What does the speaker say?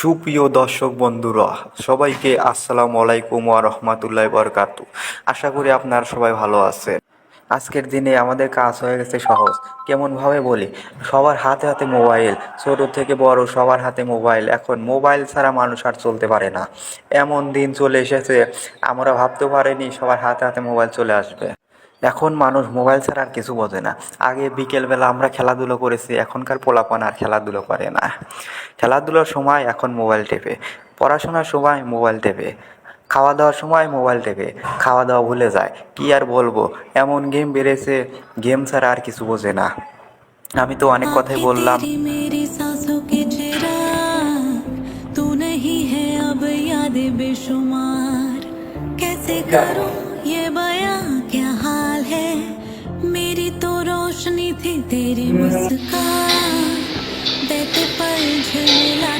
সুপ্রিয় দর্শক বন্ধুরা, সবাইকে আসসালামু আলাইকুম ওয়া রাহমাতুল্লাহি ওয়া বারাকাতুহু। আশা করি আপনারা সবাই ভালো আছেন। আজকের দিনে আমাদের কাজ হয়ে গেছে সহজ। কেমনভাবে বলি, সবার হাতে হাতে মোবাইল, ছোট থেকে বড় সবার হাতে মোবাইল। এখন মোবাইল ছাড়া মানুষ আর চলতে পারে না। এমন দিন চলে এসেছে, আমরা ভাবতে পারিনি সবার হাতে হাতে মোবাইল চলে আসবে। এখন মানুষ মোবাইল ছাড়া আর কিছু বোঝে না। আগে বিকেলবেলা আমরা খেলাধুলো করেছি, এখনকার পোলাপান আর খেলাধুলো করে না। খেলাধুলার সময় এখন মোবাইল টেপে, পড়াশোনার সময় মোবাইল টেপে, খাওয়া দাওয়ার সময় মোবাইল টেপে, খাওয়া দাওয়া ভুলে যায়। কি আর বলবো, এমন গেম বেড়েছে, গেম ছাড়া আর কিছু বোঝে না। আমি তো অনেক কথাই आंखें বললাম। तेरी मेरी सांसों के चिराग, तू नहीं है अब यादें बेशुमार। कैसे करूं ये बयां क्या हाल है, मेरी तो रोशनी थी तेरी मुस्कान। बहते पल झिलमिला